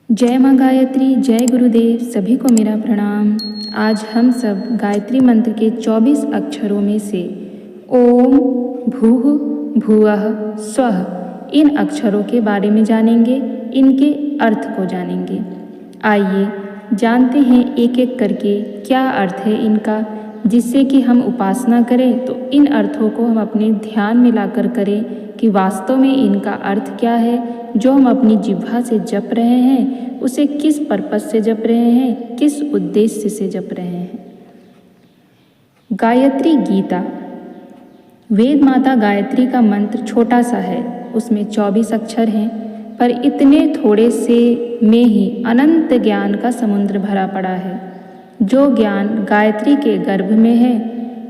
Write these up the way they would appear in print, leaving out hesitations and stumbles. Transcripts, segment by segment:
जय माँ गायत्री, जय गुरुदेव, सभी को मेरा प्रणाम। आज हम सब गायत्री मंत्र के 24 अक्षरों में से ओम, भूः, भुवः, स्वः इन अक्षरों के बारे में जानेंगे, इनके अर्थ को जानेंगे। आइए जानते हैं एक एक करके क्या अर्थ है इनका, जिससे कि हम उपासना करें तो इन अर्थों को हम अपने ध्यान में लाकर करें कि वास्तव में इनका अर्थ क्या है। जो हम अपनी जिह्वा से जप रहे हैं उसे किस पर्पस से जप रहे हैं, किस उद्देश्य से जप रहे हैं। गायत्री गीता, वेद माता गायत्री का मंत्र छोटा सा है, उसमें 24 अक्षर हैं, पर इतने थोड़े से में ही अनंत ज्ञान का समुद्र भरा पड़ा है। जो ज्ञान गायत्री के गर्भ में है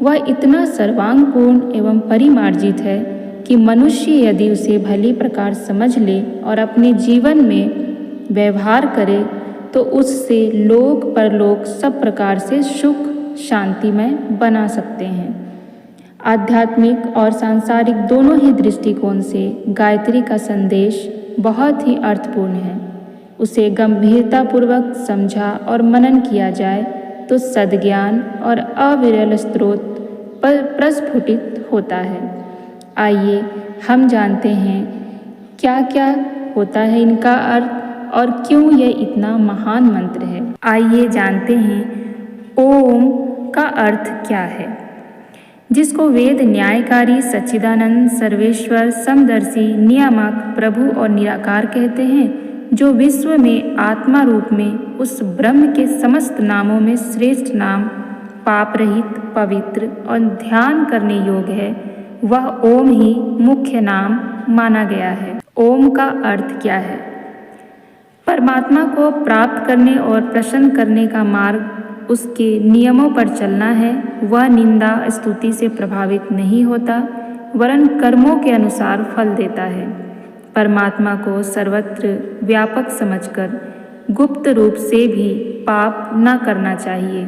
वह इतना सर्वांगपूर्ण एवं परिमार्जित है कि मनुष्य यदि उसे भली प्रकार समझ ले और अपने जीवन में व्यवहार करे तो उससे लोक परलोक सब प्रकार से सुख शांतिमय बना सकते हैं। आध्यात्मिक और सांसारिक दोनों ही दृष्टिकोण से गायत्री का संदेश बहुत ही अर्थपूर्ण है। उसे गंभीरतापूर्वक समझा और मनन किया जाए तो सद्ज्ञान और अविरल स्रोत पर प्रस्फुटित होता है। आइए हम जानते हैं क्या क्या होता है इनका अर्थ और क्यों यह इतना महान मंत्र है। आइए जानते हैं ओम का अर्थ क्या है, जिसको वेद न्यायकारी, सच्चिदानंद, सर्वेश्वर, समदर्शी, नियामक, प्रभु और निराकार कहते हैं, जो विश्व में आत्मा रूप में उस ब्रह्म के समस्त नामों में श्रेष्ठ नाम, पाप रहित, पवित्र और ध्यान करने योग्य है। वह ओम ही मुख्य नाम माना गया है। ओम का अर्थ क्या है? परमात्मा को प्राप्त करने और प्रसन्न करने का मार्ग उसके नियमों पर चलना है। वह निंदा स्तुति से प्रभावित नहीं होता, वरन कर्मों के अनुसार फल देता है। परमात्मा को सर्वत्र व्यापक समझकर गुप्त रूप से भी पाप न करना चाहिए।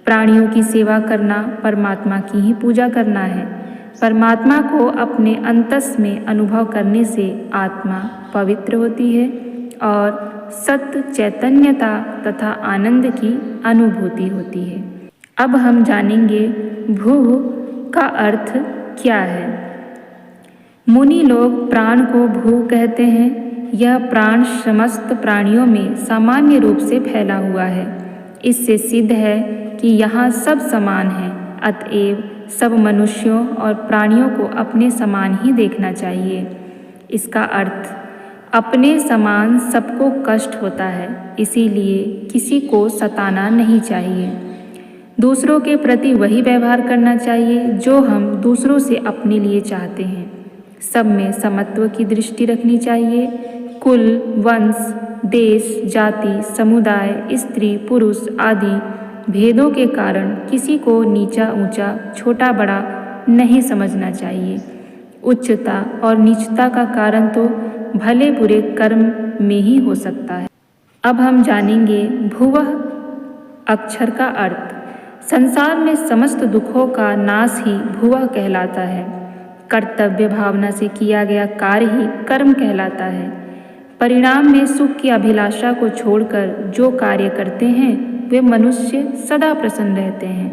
प्राणियों की सेवा करना परमात्मा की ही पूजा करना है। परमात्मा को अपने अंतस में अनुभव करने से आत्मा पवित्र होती है और सत्य, चैतन्यता तथा आनंद की अनुभूति होती है। अब हम जानेंगे भूः का अर्थ क्या है। मुनि लोग प्राण को भू कहते हैं। यह प्राण समस्त प्राणियों में सामान्य रूप से फैला हुआ है। इससे सिद्ध है कि यहाँ सब समान हैं, अतएव सब मनुष्यों और प्राणियों को अपने समान ही देखना चाहिए। इसका अर्थ अपने समान सबको कष्ट होता है, इसीलिए किसी को सताना नहीं चाहिए। दूसरों के प्रति वही व्यवहार करना चाहिए जो हम दूसरों से अपने लिए चाहते हैं। सब में समत्व की दृष्टि रखनी चाहिए। कुल, वंश, देश, जाति, समुदाय, स्त्री, पुरुष आदि भेदों के कारण किसी को नीचा ऊंचा, छोटा बड़ा नहीं समझना चाहिए। उच्चता और नीचता का कारण तो भले बुरे कर्म में ही हो सकता है। अब हम जानेंगे भुवः अक्षर का अर्थ। संसार में समस्त दुखों का नाश ही भुवः कहलाता है। कर्तव्य भावना से किया गया कार्य ही कर्म कहलाता है। परिणाम में सुख की अभिलाषा को छोड़कर जो कार्य करते हैं वे मनुष्य सदा प्रसन्न रहते हैं।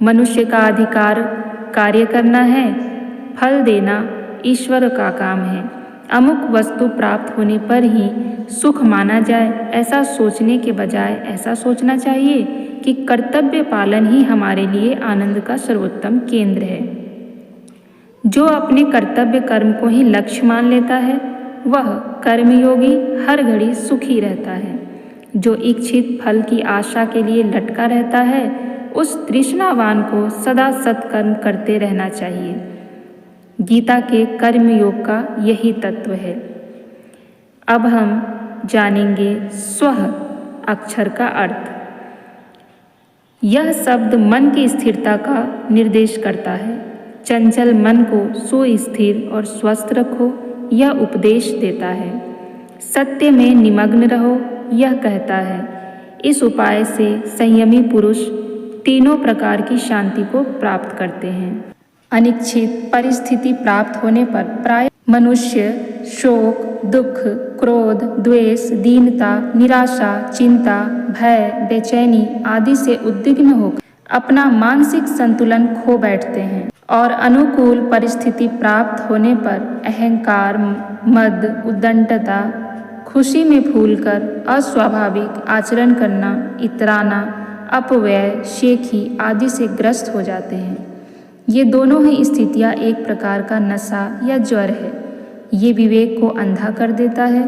मनुष्य का अधिकार कार्य करना है, फल देना ईश्वर का काम है। अमुक वस्तु प्राप्त होने पर ही सुख माना जाए, ऐसा सोचने के बजाय ऐसा सोचना चाहिए कि कर्तव्य पालन ही हमारे लिए आनंद का सर्वोत्तम केंद्र है। जो अपने कर्तव्य कर्म को ही लक्ष्य मान लेता है वह कर्मयोगी हर घड़ी सुखी रहता है। जो इच्छित फल की आशा के लिए लटका रहता है उस तृष्णावान को सदा सत्कर्म करते रहना चाहिए। गीता के कर्मयोग का यही तत्व है। अब हम जानेंगे स्वः अक्षर का अर्थ। यह शब्द मन की स्थिरता का निर्देश करता है। चंचल मन को सुस्थिर और स्वस्थ रखो, यह उपदेश देता है। सत्य में निमग्न रहो, यह कहता है। इस उपाय से संयमी पुरुष तीनों प्रकार की शांति को प्राप्त करते हैं। अनिच्छित परिस्थिति प्राप्त होने पर प्राय मनुष्य शोक, दुख, क्रोध, द्वेष, दीनता, निराशा, चिंता, भय, बेचैनी आदि से उद्विग्न होकर अपना मानसिक संतुलन खो बैठते हैं और अनुकूल परिस्थिति प्राप्त होने पर अहंकार, मद, उद्दंडता, खुशी में फूलकर अस्वाभाविक आचरण करना, इतराना, अपव्यय, शेखी आदि से ग्रस्त हो जाते हैं। ये दोनों ही स्थितियाँ एक प्रकार का नशा या ज्वर है। ये विवेक को अंधा कर देता है,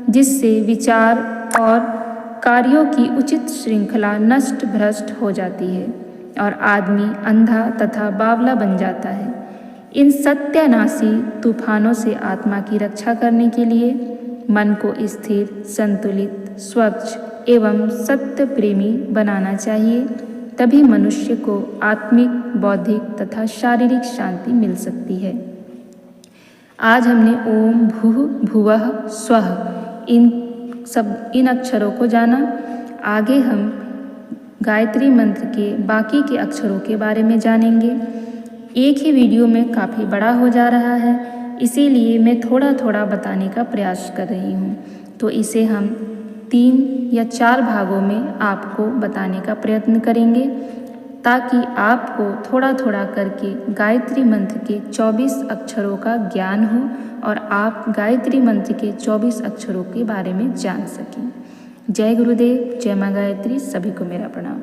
जिससे विचार और कार्यों की उचित श्रृंखला नष्ट भ्रष्ट हो जाती है और आदमी अंधा तथा बावला बन जाता है। इन सत्यानाशी तूफानों से आत्मा की रक्षा करने के लिए मन को स्थिर, संतुलित, स्वच्छ एवं सत्य प्रेमी बनाना चाहिए। तभी मनुष्य को आत्मिक, बौद्धिक तथा शारीरिक शांति मिल सकती है। आज हमने ओम, भूः, भुवः, स्वः इन अक्षरों को जाना। आगे हम गायत्री मंत्र के बाकी के अक्षरों के बारे में जानेंगे। एक ही वीडियो में काफ़ी बड़ा हो जा रहा है, इसीलिए मैं थोड़ा थोड़ा बताने का प्रयास कर रही हूँ। तो इसे हम 3 या 4 भागों में आपको बताने का प्रयत्न करेंगे, ताकि आपको थोड़ा थोड़ा करके गायत्री मंत्र के 24 अक्षरों का ज्ञान हो और आप गायत्री मंत्र के 24 अक्षरों के बारे में जान सकें। जय गुरुदेव, जय माँ गायत्री। सभी को मेरा प्रणाम।